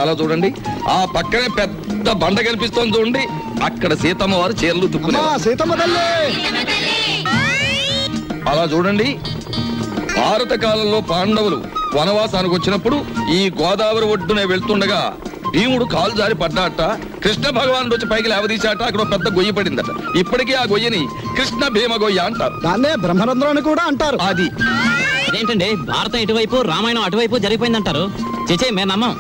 అలా చూడండి, ఆ పక్కనే పెద్ద బండ కనిపిస్తోంది చూడండి, అక్కడ సీతమ్మ వారు చీరలు తుక్కునే. అలా చూడండి, భారత కాలంలో పాండవులు వనవాసానికి వచ్చినప్పుడు ఈ గోదావరి ఒడ్డునే వెళ్తుండగా భీముడు కాలు జారి పడ్డాట, కృష్ణ భగవానుడు వచ్చి పైకి లేవదీశాట, అక్కడ పెద్ద గొయ్యి పడిందట. ఇప్పటికీ ఆ గొయ్యని కృష్ణ భీమ గొయ్య అంటారు. దాన్నే బ్రహ్మరంధ్రం అని కూడా అంటారు. అది ఏంటండి, భారతం ఇటువైపు రామాయణం అటువైపు జరిగిపోయిందంటారు. చేచే మేము నమ్మం.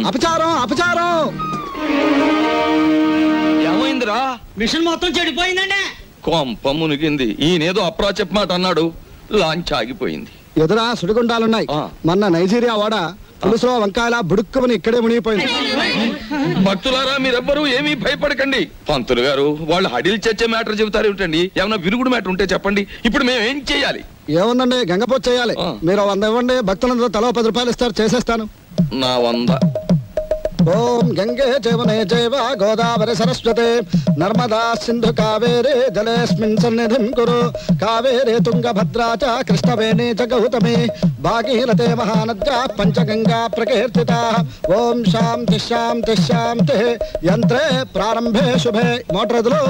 అపచారం అపచారం. ఏమైందిరా? మిషన్ మొత్తం చెడిపోయిందండి. కొంప మునిగింది. ఈయనేదో అప్రాచప్ మాట అన్నాడు, లాంచ్ ఆగిపోయింది. ఎదురా సుడిగుండాలున్నాయి. మొన్న నైజీరియా వాడ పులుసులో వంకాయల బుడుక్కుమని ఇక్కడే మునిగిపోయింది. భక్తులారా, మీరెవ్వరూ ఏమీ భయపడకండి. పంతులు గారు వాళ్ళు హడిల్ చచ్చే మ్యాటర్ చెబుతారు ఏమిటండి? ఏమన్నా విరుగుడు మ్యాటర్ ఉంటే చెప్పండి. ఇప్పుడు మేము ఏం చేయాలి? ఏముందండి, గంగపోతు చేయాలి. మీరు 100 ఇవ్వండి, భక్తులందరూ తలో 10 రూపాయలు ఇస్తారు, చేసేస్తాను. నా 100. ఓం గంగే జవనే జైవ గోదావరి సరస్వతే నర్మదా సింధు కావేరే జలేస్మిన్ సన్నిధిం కురు కావేరే తుంగభద్రా చ కృష్ణవేణి చ గౌతమి భాగీరథే మహానద్యా పంచగంగా ప్రకీర్తితాః. ఓం శాంతి శాంతి శాంతి. యంత్రే ప్రారంభే శుభే. మోటార్ ఎదులు.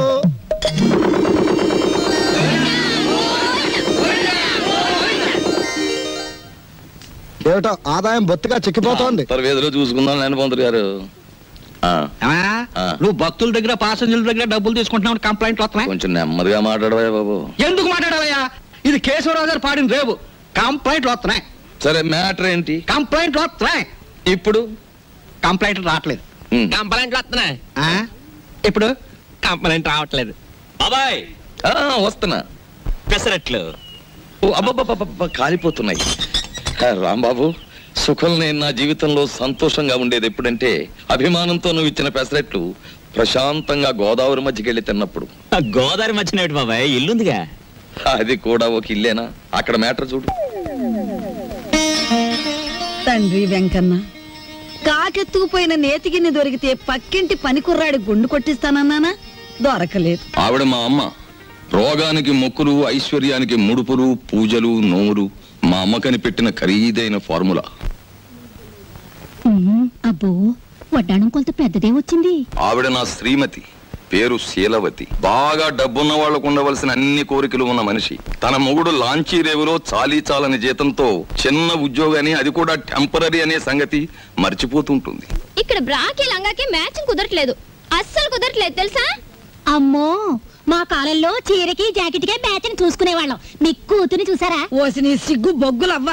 ఏమిటో ఆదాయం బొత్తిగా చిక్కిపోతోంది. తర్వేదిలో చూసుకుందాం నేను పంతులు గారు. నువ్వు భక్తుల దగ్గర పాసెంజర్ల దగ్గర డబ్బులు తీసుకుంటున్నావు, కంప్లైంట్లు వస్తున్నాయి. కొంచెం నెమ్మదిగా మాట్లాడవా బాబు. ఎందుకు మాట్లాడవయ్యా? ఇది కేశవరావు గారు పాడిన రేపు. కంప్లైంట్లు వస్తున్నాయి. సరే, మ్యాటర్ ఏంటి? కంప్లైంట్లు వస్తున్నాయి. ఇప్పుడు కంప్లైంట్లు రావట్లేదు. కంప్లైంట్లు వస్తున్నాయి. ఇప్పుడు కంప్లైంట్ రావట్లేదు. బాబాయ్ వస్తున్నా. పెసరట్లు అబ్బబ్బబ్బ కాలిపోతున్నాయి. రాంబాబు, సుఖం నేను నా జీవితంలో సంతోషంగా ఉండేది ఎప్పుడంటే అభిమానంతో నువ్వు ఇచ్చిన పెసరెట్లు ప్రశాంతంగా గోదావరి మధ్యకెళ్ళి తిన్నప్పుడు. గోదావరి మధ్యన బాబాయ్ ఇల్లుందిగా. అది కూడా ఒక ఇల్లేనా? అక్కడ మ్యాటర్ చూడు. తండ్రి వెంకన్న, కాకెత్తుకుపోయిన నేతిగిన్ని దొరికితే పక్కింటి పనికుర్రాడి గుండు కొట్టిస్తానన్నానా, దొరకలేదు. ఆవిడ మా అమ్మ. రోగానికి మొక్కులు, ఐశ్వర్యానికి ముడుపులు, పూజలు, నోములు మా అమ్మకని పెట్టిన ఖరీదైన ఫార్ములా. అబ్బో, వడ్డాణం కొంత పెద్దదే వచ్చింది. ఆవిడ నా శ్రీమతి, పేరు శీలవతి. బాగా డబ్బున్న వాళ్లకు ఉండవలసిన అన్ని కోరికలు ఉన్న మనిషి. తన మొగుడు లాంచీ రేవులో చాలీ చాలని జీతంతో చిన్న ఉద్యోగాన్ని, అది కూడా టెంపరీ అనే సంగతి మర్చిపోతుంటుంది. ఇక్కడ బ్రాకి లంగాకి మ్యాచింగ్ కుదరట్లేదు, అస్సలు కుదరట్లేదు తెలుసా. అమ్మో, మా కాలంలో చీరకి జాకెట్కే మ్యాచింగ్ చూసుకునేవాళ్ళం. మీ కూతుని చూసారా? ఓసి నీ సిగ్గు బొగ్గులవ్వ.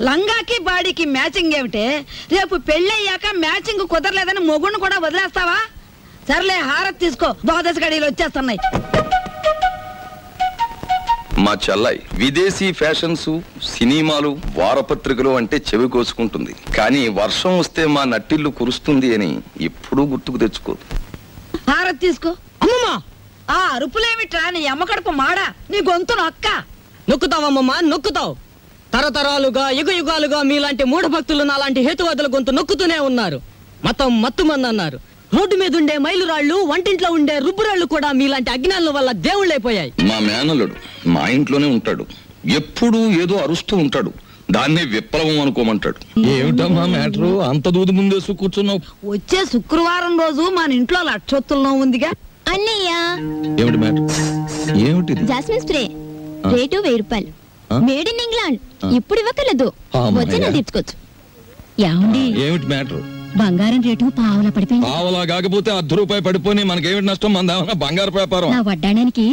లంగాకి బాడీకి మ్యాచింగ్ ఏమిటే? రేపు పెళ్ళయ్యాక మ్యాచింగ్ కుదరలేదని మొగుడిని కూడా వదిలేస్తావా? సర్లే, హారతి తీసుకో, ద్వాదశ గడియలు వచ్చేస్తున్నాయి. మా చెల్లాయి విదేశీ ఫ్యాషన్స్, సినిమాలు, వారపత్రికలు అంటే చెవి కోసుకుంటుంది. కానీ వర్షం వస్తే మా నట్టిల్లు కురుస్తుంది అని ఎప్పుడూ గుర్తుకు తెచ్చుకోదు. హారతి తీసుకో. అమ్మమ్మా, ఆ అరుపులేమిట్రా? నీ అమ్మ కడుపు మాడా, నీ గొంతు నొక్క. నొక్కుతావమ్మమ్మా, నొక్కుతావు. తరతరాలుగా యుగ యుగాలుగా మీలాంటి మూఢ భక్తులు నాలాంటి హేతువాదుల గొంతు నొక్కుతూనే ఉన్నారు. మతం మత్తుమంది అన్నారు. రోడ్డు మీద ఉండే మైలురాళ్లు, వంటింట్లో ఉండే రుబ్బురాళ్లు కూడా మీలాంటి అజ్ఞానుల వల్ల దేవుళ్ళైపోయాయి. మా మేనల్లుడు మా ఇంట్లోనే ఉంటాడు. ఎప్పుడూ ఏదో అరుస్తూ ఉంటాడు. దాన్నే విప్లవం అనుకోమంటాడు. ఏమిటమ్మా మ్యాటరు? అంత దూది ముందేసు కూర్చున్నావు. వచ్చే శుక్రవారం రోజు మన ఇంట్లో లక్షొత్తుల్లో ఉందిగా. అన్నయ్య, ఏమిటి మ్యాటర్? ఏమిటి? జాస్మిన్ స్ప్రే రేటు 1000 రూపాయలు. Made in England. ఇప్పుడు ఇవ్వకలేదు, వచ్చి నేను తీర్చుకోవచ్చు. ఏమిటి మ్యాటర్? బంగారం రేటు పావలా పడిపోయింది. పావలా కాకపోతే 10 రూపాయి పడిపోయి మనకేమిటి నష్టం? మన బంగారు వ్యాపారం. నా వడ్డాడానికి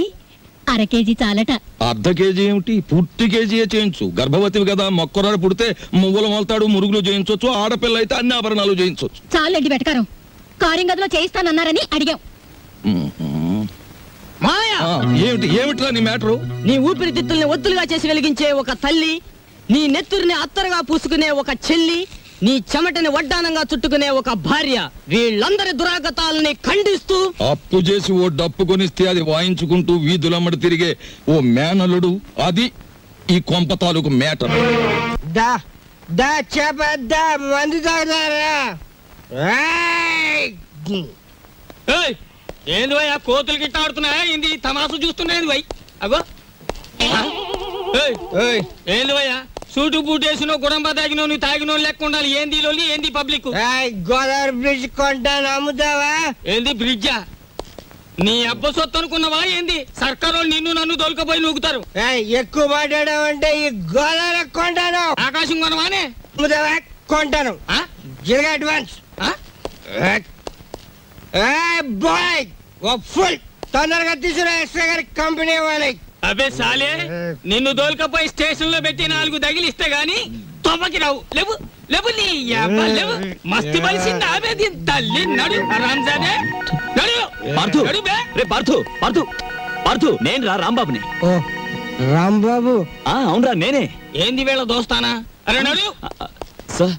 1/2 కేజీ చాలట. 1/2 కేజీ ఏమిటి? పూర్తి కేజీయే చేయించు. గర్భవతివి కదా, మొక్కరాడు పుడితే మువ్వలు మొలతాడు, మురుగులు చేయించవచ్చు. ఆడపిల్ల అయితే అన్ని ఆభరణాలు చేయించవచ్చు. చాలండి వెటకారం. కారింగ్ గదిలో చేయిస్తానన్నారని అడిగాం. ఏమిటి ఏమిట్రా నీ మ్యాటరు? నీ ఊపిరితిత్తుల్ని ఒత్తులుగా చేసి వెలిగించే ఒక తల్లి, నీ నెత్తురిని అత్తరుగా పూసుకునే ఒక చెల్లి, నీ చెమటని వడ్డానంగా చుట్టుకునే ఒక భార్య, వీళ్ళందరి దురాగతాలని ఖండిస్తూ అప్పు చేసి ఓ డప్పు కొనిస్తే అది వాయించుకుంటూ వీధులమ్మడి తిరిగే ఓ మేనలుడు, అది ఈ కొంప తాలూకు మేటర్. ఏంది వై ఆ కోతులు గిట్ట ఆడుతున్నాయా? ఏంది తమాసు చూస్తున్నాయి వై? అగో ఏంది వయ్యా సూటు బూట్ వేసిన గుడంబ తాగినో నువ్వు తాగినో లెక్క ఉండాలి. ఏంది లోలి ఏంది పబ్లిక్? గోదావరి బ్రిడ్జ్ కొంటాను అమ్ముతావా? ఏంది బ్రిడ్జా? నీ అబ్బ సొత్తు అనుకున్నావా ఏంది? సర్కారు నిన్ను నన్ను దొలకపోయి నూగుతారు. ఎక్కువ మాట్లాడావంటే ఈ గోదావరి కొంటాను. ఆకాశం కొనవానే అమ్ముతావా? కొంటాను. జిల్గా అడ్వాన్స్ బాయ్ ఫుల్ తొందరగా తీసుకురా ఎస్ఐ గారి కంపెనీ వాళ్ళకి. అబే సాలే, నిన్ను దోల్కపోయి స్టేషన్ లో పెట్టి 4 తగిలిస్తే గాని తొమ్మకి రావు. లేవు లేవు నీ యబ్బ లేవు. మస్తు బలిసింది ఆమె దీని తల్లి. నడు రాంజానే నడు. పార్థు నడు బే. రే పార్థు పార్థు పార్థు నేను రా రాంబాబుని. ఓ రాంబాబు? అవునరా నేనే. ఏంది వేళ దోస్తానా? అరే నడు. సార్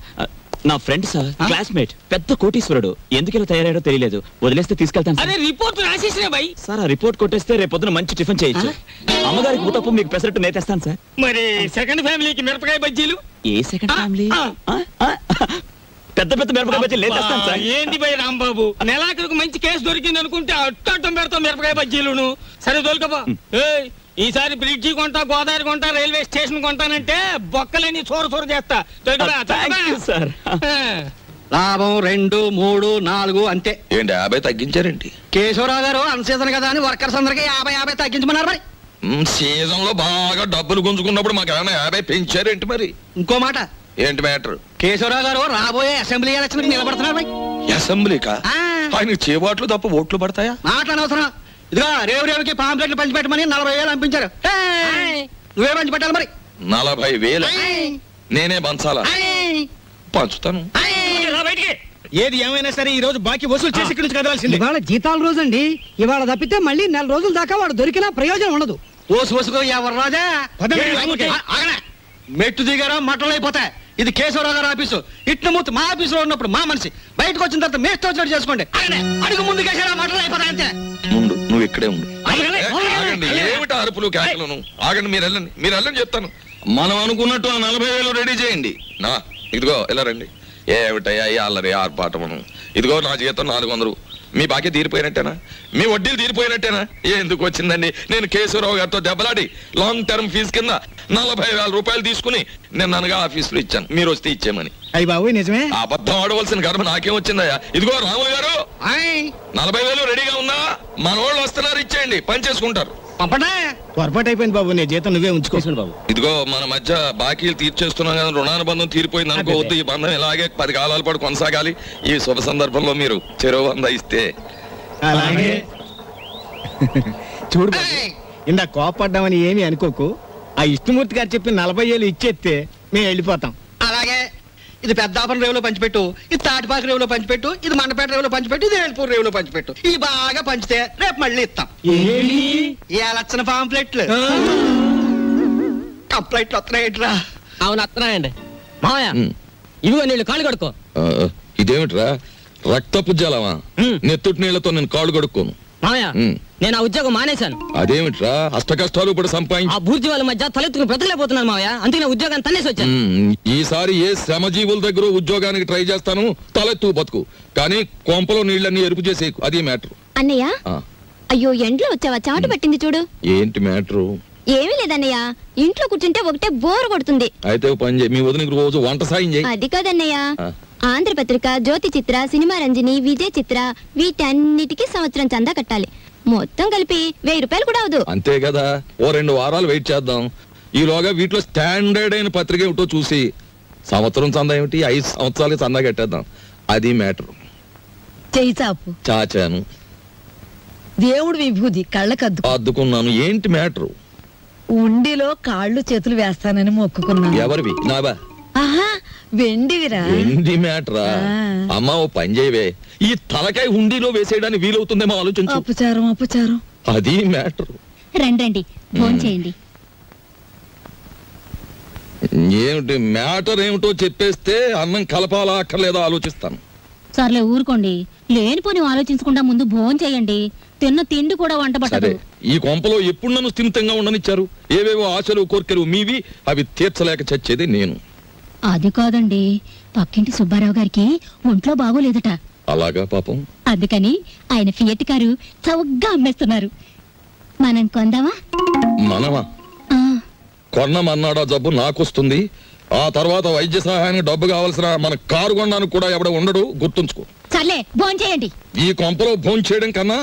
నా ఫ్రెండ్ సార్, క్లాస్మేట్, పెద్ద కోటీశ్వరుడు. ఎందుకు ఇలా తయారయ్యాడో తెలియలేదు. వదిలేస్తే తీసుకెళ్తాను. అరే రిపోర్ట్ రాసేసిన భయ్. సార్ ఆ రిపోర్ట్ కొట్టేస్తే రేపు పొద్దున మంచి టిఫిన్ చేయొచ్చు. అమ్మగారికి ఊతప్పు, మీకు పెసరట్టు నేతేస్తాను సార్. మరి సెకండ్ ఫ్యామిలీకి మిరపకాయ బజ్జీలు? ఏ సెకండ్ ఫ్యామిలీ? పెద్ద పెద్ద మిరపకాయ బజ్జీలు నేతేస్తాను సార్. ఏంది భయ్ రాంబాబు, నెలాఖరుకు మంచి కేసు దొరికింది అనుకుంటే అట్టం పెడతాం మిరపకాయ బజ్జీలును. సరే దొరకబా. ఈసారి బ్రిడ్జి కొంటా, గోదావరి కొంటా, రైల్వే స్టేషన్ కొంటానంటే బొక్కలని చోరు చేస్తా. సార్ లాభం 2, 3, 4 అంతే. ఏంటి 50 తగ్గించారేంటి? కేశవరావు గారు అన్సీజన్ కదా అని వర్కర్స్ అందరికి 50 తగ్గించమన్నారు. మరి సీజన్ లో బాగా డబ్బులు గుంజుకున్నప్పుడు మాకు ఏమైనా 50 పెంచారేంటి? మరి ఇంకో మాట, ఏంటి మ్యాటర్? కేశవరావు గారు రాబోయే అసెంబ్లీ ఎలక్షన్ నిలబడుతున్నారు. అసెంబ్లీకా? ఆయనకు చేబాట్లు తప్ప ఓట్లు పడతాయా? మాట్లాడవసరం. ఇదిగో రేవుకి పాంప్లెట్లు పంచిపెట్టమని 40,000 పంపించారు. నువ్వే పంచిపెట్టాలి. మరి 40,000 నేనే పంచాలా? పంచుతాను. ఏది ఏమైనా సరే ఈ రోజు బాకీ వసూలు చేసి ఇక్కడి నుంచి కదలాల్సింది. ఇవాళ జీతాల రోజు అండి. ఇవాళ తప్పితే మళ్ళీ 4 రోజుల దాకా వాడు దొరికినా ప్రయోజనం ఉండదు. ఓసుకో ఎవరు రాజా? మెట్టు దిగారా మట్టలు అయిపోతాయి. ఇది కేశవరావు గారు ఆఫీసు. ఇట్ల మూర్తి మా ఆఫీసులో ఉన్నప్పుడు మా మనిషి, బయటకు వచ్చిన తర్వాత మేస్తో వచ్చినట్టు చేసుకోండి. అడుగు ముందు కేసారా మట్టలు అయిపోతాయి అంతే. ముందు నువ్వు ఇక్కడే ఉండు. ఆగండి, ఏమిటి అరుపులు కేకలను? ఆగండి, మీరు వెళ్ళండి చెప్తాను. మనం అనుకున్నట్టు ఆ 40,000 రెడీ చేయండి. నా ఇదిగో ఇలా రండి. ఏమిటయ్యా ఈ అల్లరి ఆర్పాటమును? ఇదిగో నా జీతం 400. మీ బాకీ తీరిపోయినట్టేనా? మీ వడ్డీలు తీరిపోయినట్టేనా? ఎందుకు వచ్చిందండి? నేను కేశవరావు గారితో దెబ్బలాడి లాంగ్ టర్మ్ ఫీజు కింద 40,000 రూపాయలు తీసుకుని నేను అనగా ఆఫీసులో ఇచ్చాను. మీరు వస్తే ఇచ్చేమని. అయ్యి బాబు నిజమే. అబద్ధం ఆడవలసిన గర్భ నాకేం వచ్చిందయ్యా? ఇదిగో రాము గారు, 40,000 రెడీగా ఉందా? మన వాళ్ళు వస్తున్నారు, ఇచ్చేయండి, పని చేసుకుంటారు. పొరపాటు అయిపోయింది బాబు, నీ జీతం నువ్వే ఉంచుకోవచ్చు బాబు. ఇదిగో మన మధ్య బాకీలు తీర్చేస్తున్నాం కదా, రుణానుబంధం తీరిపోయింది అనుకోవద్దు. ఈ బంధం ఇలాగే 10 కాలాల పాటు కొనసాగాలి. ఈ శుభ సందర్భంలో మీరు చెరువు 100 ఇస్తే అలాగే. చూడు బాబు, ఇందా కోపడ్డామని ఏమి అనుకోకు. ఆ విష్ణుమూర్తి గారు చెప్పి 40,000 ఇచ్చేస్తే మేము వెళ్ళిపోతాం. అలాగే. ఇది పెద్దాపురం రేవులో పంచిపెట్టు, ఇది తాటిపాక రేవులో పంచిపెట్టు, ఇది మండపేట రేవులో పంచిపెట్టు, ఇది ఏడుపూర్ రేవులో పంచిపెట్టు. ఇది బాగా పంచితే రేపు మళ్ళీ ఇస్తాం. లక్షణ పాంప్లెట్లు కంప్లైంట్లు వస్తున్నాయిట్రా. అవును వస్తున్నాయండి. మావయ్య ఇవిగో నీళ్ళు కాళ్ళు కడుక్కో. ఇదేమిట్రా రక్తపు జలమా? నెత్తుటి నీళ్లతో నేను కాళ్ళు కడుక్కోను. మావయ్య నేను ఆ ఉద్యోగం మానేశాను. అదేమిట్రా అష్ట కష్టాలు ఇప్పుడు సంపాదించి ఆ బూర్జీ వాళ్ళ మధ్య తలెత్తుకుని బ్రతకలేకపోతున్నాను మావయ్య. అందుకే ఉద్యోగాన్ని తన్నేసి వచ్చాను. ఈసారి ఏ శ్రమజీవుల దగ్గర ఉద్యోగానికి ట్రై చేస్తాను. తలెత్తు బతుకు, కానీ కొంపలో నీళ్ళన్నీ ఎరుపు చేసేకు. అది మ్యాటర్. అన్నయ్య అయ్యో ఎండ్లో వచ్చావా? చెమట పట్టింది చూడు. ఏంటి మ్యాటరు? ఏమీ లేదన్నయ్య, ఇంట్లో కూర్చుంటే ఒకటే బోర్ కొడుతుంది. అయితే పని చేయి, మీ వదినకి రోజు వంట సాయం చేయి. అది కాదన్నయ్య, ఆంధ్రపత్రిక, జ్యోతి చిత్ర, సినిమా రంజని, విజయ్ చిత్ర వీటన్నిటికీ సంవత్సరం చందా కట్టాలి. మొత్తం కలిపి 1000 రూపాయలు కూడా అవదు. అంతే కదా, ఓ 2 వారాలు వెయిట్ చేద్దాం. ఈలోగా వీటిలో స్టాండర్డ్ అయిన పత్రిక ఏమిటో చూసి సంవత్సరం చందా ఏమిటి 5 సంవత్సరాలకి చందా కట్టేద్దాం. అది మ్యాటర్. చెయ్యి చాపు. చాచాను. దేవుడు విభూది కళ్ళకద్దు అద్దుకున్నాను. ఏంటి మ్యాటరు? ఉండిలో కాళ్ళు చేతులు వేస్తానని మొక్కుకున్నాను. ఎవరివి? నావా? ఆహా, వెండివిరా. వెండి మ్యాటరా? అమ్మా ఓ పని చేయవే, ఈ తలకాయ హుండీలో వేసేయడానికి వీలవుతుందేమో ఆలోచించు. అపచారం. అది మ్యాటర్. రండి ఫోన్ చేయండి. ఏమిటి మ్యాటర్ ఏమిటో చెప్పేస్తే అన్నం కలపాలా అక్కర్లేదో ఆలోచిస్తాను. సర్లే ఊరుకోండి, లేనిపోని ఆలోచించకుండా ముందు భోజనం చేయండి. తిన్న తిండి కూడా వంట పట్టదు. ఈ కొంపలో ఎప్పుడు నన్ను స్థిమితంగా ఉండనిచ్చారు? ఏవేవో ఆశలు కోర్కెలు మీవి, అవి తీర్చలేక చచ్చేది నేను. అది కాదండి, పక్కింటి సుబ్బారావు గారికి ఒంట్లో బాగోలేదట. అలాగా పాపం. అందుకని ఆయన ఫియట్ కారు చౌకగా అమ్మేస్తున్నారు. మనం కొందామా? మనమా? కొన్నమన్నాడా జబ్బు నాకొస్తుంది. ఆ తర్వాత వైద్య సహాయానికి డబ్బు కావాల్సిన మన కారు కొనడానికి కూడా ఎవడ ఉండడు, గుర్తుంచుకో. సర్లే భోంచేయండి. ఈ కొంపలో భోజనం చేయడం కన్నా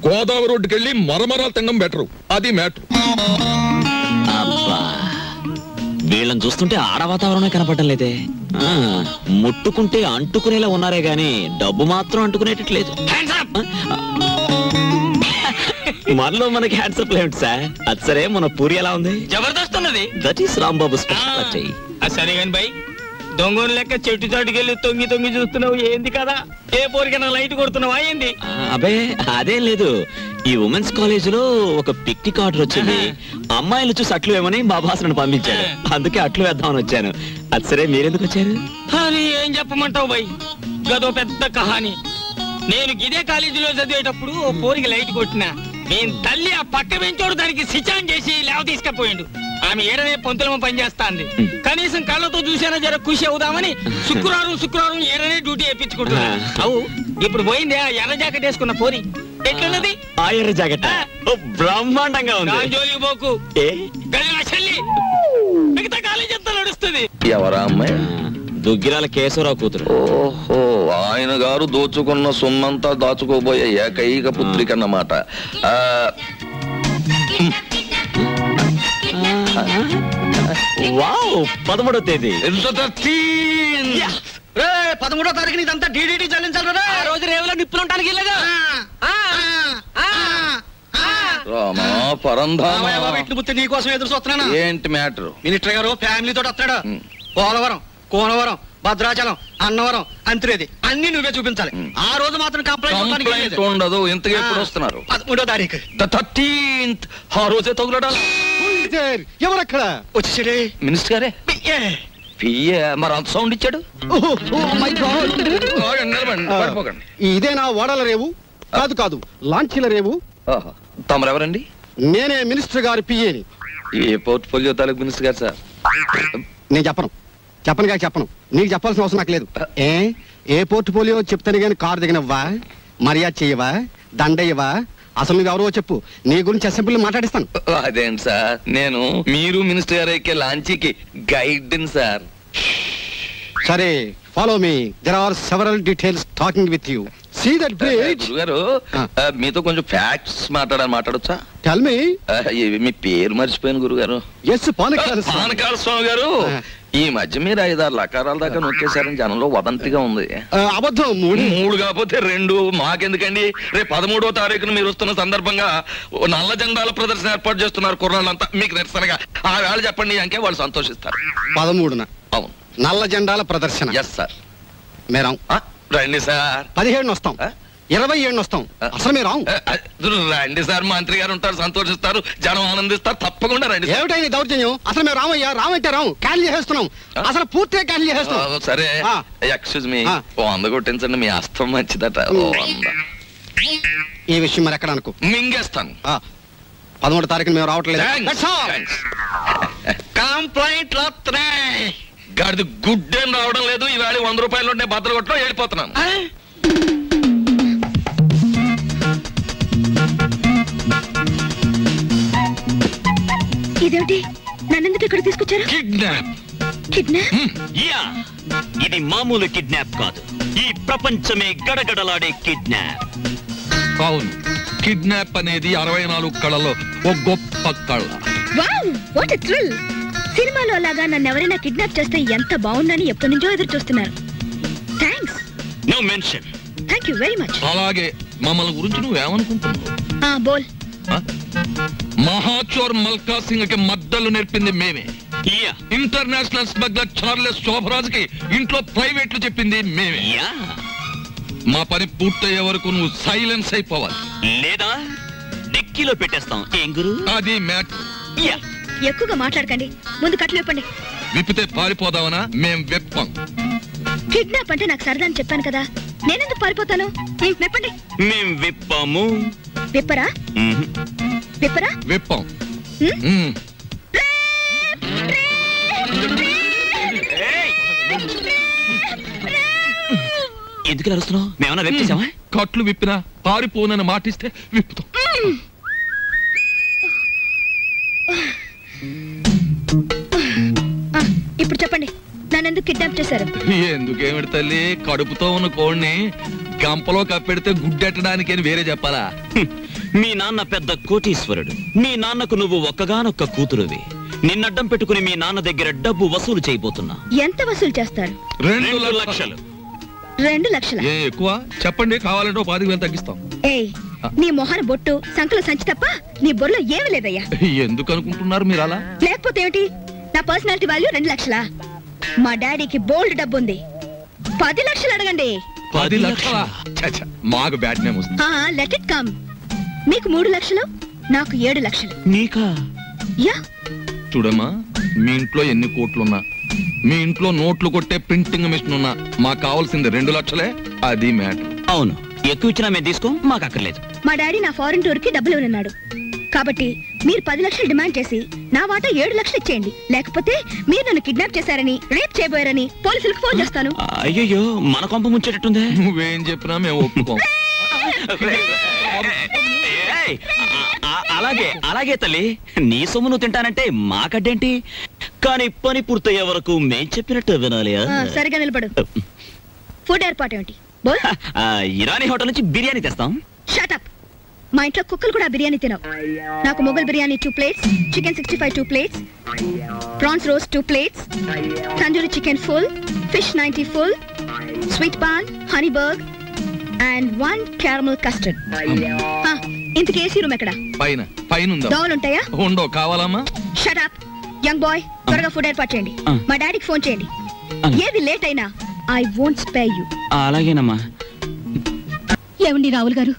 గోదావరి రోడ్డుకెళ్ళి మరమరాలు తినడం బెటరు. అది మ్యాటర్. వీళ్ళని చూస్తుంటే ఆడ వాతావరణమే కనపడటం లేదే. ముట్టుకుంటే అంటుకునేలా ఉన్నారే గాని డబ్బు మాత్రం అంటుకునేటట్లేదు. మనలో మనకి హ్యాండ్సప్ లేదు సార్. అది సరే, మన పూరి ఎలా ఉంది? జబర్దస్త్ ఉన్నది. That is Rambabu speciality. సరే గాని బై, దొంగని లెక్క చెట్టు చాటుకెళ్ళి తొంగి తొంగి చూస్తున్నావు ఏంది కదా? ఏ పోరికైనా లైట్ కొడుతున్నావా ఏంది? అబే అదేం లేదు. ఈ ఉమెన్స్ కాలేజ్ లో ఒక పిక్నిక్ ఆర్డర్ వచ్చింది. అమ్మాయిలు చూసి అట్లు వేమని మా బాసను పంపించాడు. అందుకే అట్లు వేద్దామని వచ్చాను. అది సరే, మీరెందుకు వచ్చారు? అని ఏం చెప్పమంటావు బై, గదో పెద్ద కహాని. నేను ఇదే కాలేజీలో చదివేటప్పుడు ఓ పోరికి లైట్ కొట్టినా. నేను తల్లి ఆ పక్క పెంచోడు దానికి సిచాన్ చేసి లేవ తీసుకపోయిండు. ఆమె ఏడనే పొంతులమ పనిచేస్తాంది. కనీసం కళ్ళతో చూసేనా జర ఖుషి అవుదామని శుక్రవారం ఏడనే డ్యూటీ వేయించుకుంటున్నా. అవు ఇప్పుడు పోయింది ఆ ఎర్ర జాకెట్ వేసుకున్న పోరి. ఎట్లున్నది ఆ ఎర్ర జాకెట్? బ్రహ్మాండంగా ఉంది. జోలికి పోకు, మిగతా కాలేజ్ అంతా నడుస్తుంది. ఎవరా అమ్మాయి? దుగ్గిరాల కేశవరావు కూతురు. ఓహో, ఆయన గారు దోచుకున్న సొమ్మంతా దాచుకోబోయే ఏకైక పుత్రిక అన్నమాట. వావ్, 13వ తేదీ. 13వ తారీఖు ఇదంతా డీడీటీ చెల్లించాలి. ఆ రోజు రేవులో నిప్పులుంటానికి వెళ్ళగా నీకోసం ఎదురు చూస్తున్నాను. ఏంటి మ్యాటర్? మినిస్టర్ గారు ఫ్యామిలీ తోటి వస్తాడు. పోలవరం, కోనవరం, భద్రాచలం, అన్నవరం, అంత్రేది అన్ని నువ్వే చూపించాలి. ఆ రోజు మాత్రం కంప్లైంట్ ఉండదు. ఇంతగా ఎప్పుడు వస్తున్నారు? 13వ తారీఖు. 13th. ఆ రోజే తగులడాలి. ఎవరక్కడ వచ్చేసాడే? మినిస్టర్ గారే. పియ్యే మరి అంత సౌండ్ ఇచ్చాడు. ఇదేనా ఓడల రేవు? కాదు కాదు, లాంచీల రేవు. తమరెవరండి? నేనే మినిస్టర్ గారి పియ్యేని. ఏ పోర్ట్ఫోలియో తాలూకు మినిస్టర్ గారు సార్? నేను చెప్పను చెప్పను. నీకు చెప్పాల్సిన అవసరం నాకు లేదు. ఏ పోర్ట్ఫోలియో చెప్తాను గాని కారు దిగనవ్వా, మర్యాద చెయ్యవా, దండయ్యవా? అసలు నువ్వు ఎవరో చెప్పు, నీ గురించి అసెంబ్లీ మాట్లాడిస్తాను. అదేంటి సార్, నేను మీరు మినిస్టర్ గారు ఎక్కే లాంచీకి గైడ్ సార్. సరే, follow me. There are several details talking with you. See that bridge. గురుగారు, మీతో కొంచెం ఫ్యాక్ట్స్ మాట్లాడొచ్చా? Tell me. మీ పేరు మర్చిపోయాను గురుగారు. ఎస్, పానకాల స్వామి గారు. ఈ మధ్య మీరు 5-6 లకారాల దాకా నొక్కేశారని జనంలో వదంతిగా ఉంది. అబద్ధం. 3 కాకపోతే 2. మాకెందుకండి? రేపు 13వ తారీఖున మీరు వస్తున్న సందర్భంగా నల్ల జెండాల ప్రదర్శన ఏర్పాటు చేస్తున్నారు కుర్రాళ్ళంతా. మీకు నిరసనగా ఆ వేళ చెప్పండి అంటే వాళ్ళు సంతోషిస్తారు. 13న? అవును, నల్ల జెండాల ప్రదర్శన. Yes sir. మేరాం. రండి సార్. 17 వస్తాం, 27 వస్తాం. అసలు మీరు రండి సార్, మంత్రి గారు ఉంటారు, సంతోషిస్తారు, జనం ఆనందిస్తారు. తప్పకుండా రండి. ఏమిటైంది దౌర్జన్యం? అసలు మేము రామయ్యా, రామంటే రాము, క్యాన్సిల్ చేసేస్తున్నాం. అసలు పూర్తిగా క్యాన్సిల్ చేసేస్తున్నాం. సరే, ఎక్స్క్యూజ్ మీ, 100 కొట్టించండి. మీ అస్తం మంచిదట. 100. ఈ విషయం మరి ఎక్కడ అనుకో, మింగేస్తాను. 13వ తారీఖున మేము రావట్లేదు. కంప్లైంట్ గాడిది గుడ్డేం రావడం లేదు. ఈవేళ 100 రూపాయలు ఉంటే బద్దలు కొట్టడం వెళ్ళిపోతున్నాను. ఇదేమిటి? నన్నెందుకు ఇక్కడ తీసుకొచ్చారు? కిడ్నాప్? ఇది మామూలు కిడ్నాప్ కాదు. ఈ ప్రపంచమే గడగడలాడే కిడ్నాప్. అవును, కిడ్నాప్ అనేది 64 కళలో ఒక గొప్ప కళ. Wow, what a thrill! సినిమాలో లాగా నన్ను ఎవరైనా కిడ్నాప్ చేస్తే ఎంత బాగుందని ఎప్పటి నుంచో ఎదురు చూస్తున్నారు. Thanks. No mention. Thank you very much. అలాగే మమ్మల్ని గురించి నువ్వేమనుకుంటున్నావు? బోల్. మహాచోర్ మల్కా సింగ్ కి మద్దలు నేర్పింది మేమే. ఇంటర్నేషనల్ స్మగ్లర్ చార్లెస్ శోభరాజ్ కి ఇంట్లో ప్రైవేట్లు చెప్పింది మేమే. మా పని పూర్తయ్యే వరకు నువ్వు సైలెన్స్ అయిపోవాలి, లేదా డిక్కీలో పెట్టేస్తాం. ఏం గురు? అది మ్యాటర్. ఎక్కువగా మాట్లాడకండి, ముందు కట్లు విప్పండి. విప్పితే పారిపోదామనా? మేం విప్పం. కిడ్నాప్ అంటే నాకు సరదా అని చెప్పాను కదా, నేనెందుకు పారిపోతాను? విప్పండి. మేం విప్పాము. విప్పరా? విప్పరా? విప్పం. ఎందుకు అరుస్తున్నావు? మేమన్నా రేపు చేసామా? కట్లు విప్పినా పారిపోనని మాటిస్తే విప్పుతాం. ఇప్పుడు చెప్పండి, నన్ను ఎందుకు కిడ్నాప్ చేశారు? ఎందుకేమిటి తల్లి, కడుపుతో ఉన్న కోడిని గంపలో కప్పెడితే గుడ్డెట్టడానికి అని వేరే చెప్పాలా? మీ నాన్న పెద్ద కోటీశ్వరుడు. మీ నాన్నకు నువ్వు ఒక్కగానొక్క కూతురువి. నిన్నడ్డం పెట్టుకుని మీ నాన్న దగ్గర డబ్బు వసూలు చేయబోతున్నా. ఎంత వసూలు చేస్తారు? 2 లక్షలు. 2 లక్షల? ఏ ఎక్కువ చెప్పండి, కావాలంటే 10,000 తగ్గిస్తాం. ఏయ్, నీ మొహన బొట్టు సంకల సంచి తప్ప నీ బొర్రలో ఏమీ లేదయ్యా. ఎందుకు అనుకుంటున్నారు మీరు అలా? లేకపోతే ఏమిటి, నా పర్సనాలిటీ వాల్యూ 2 లక్షలా? మా డాడీకి బోల్డ్ డబ్బు ఉంది. 10 లక్షలు అడగండి. 10 లక్షలా? మాకు బ్యాట్ నేమ్ వస్తుంది. Let it come. మీకు 3 లక్షలు, నాకు 7 లక్షలు. నీకా? యా. చూడమ్మా, మీ ఇంట్లో ఎన్ని కోట్లున్నా, మీ ఇంట్లో నోట్లు కొట్టే ప్రింటింగ్ మిషన్ ఉన్నా, మాకు కావాల్సింది 2 లక్షలే. అది మ్యాటర్. అవును, ఎక్కువ ఇచ్చినా మేము తీసుకో, మాకు అక్కర్లేదు. మా డాడీ నా ఫారెన్ టూర్ కి డబ్బులు ఇవ్వనున్నాడు. కాబట్టి మీరు 10 లక్షలు డిమాండ్ చేసి నా వాటా 7 లక్షలు ఇచ్చేయండి. లేకపోతే మీరు నన్ను కిడ్నాప్ చేశారని, రేప్ చేయబోయారని పోలీసులకు ఫోన్ చేస్తాను. అయ్యో, మన కొంప ముంచేటట్టుందే. నువ్వేం చెప్పినా మేము ఒప్పుకోం. అలాగే తల్లి, నీ సొమ్ము నువ్వు తింటానంటే మాకడ్డేంటి? కానీ పని పూర్తయ్యే వరకు మేం చెప్పినట్టు వినాలి. సరిగా నిలబడు. ఫుడ్ ఏర్పాటు ఏమిటి? ఇరానీ హోటల్ నుంచి బిర్యానీ తెస్తాం. Shut up. మా ఇంట్లో కుక్కలు కూడా బిర్యానీ తినవు. నాకు Mughal biryani 2 plates, chicken 65 2 plates, prawns roast 2 plates, tandoori chicken full, fish 90 full, sweet paan, honey burg and 1 caramel custard. ఇంతకీ ఏసీ రూమ్ ఎక్కడ? పైన ఉందా? దోవలు ఉంటాయా? ఉండో. కావాలమ్మా? Shut up young boy. త్వరగా ఫుడ్ ఏర్పాటు చేయండి. మా డాడీకి ఫోన్ చేయండి. ఏది లేట్ అయినా ఐ వోంట్ స్పేర్ యు. అలాగేనమ్మా. ఏమండి రావుల్ గారు,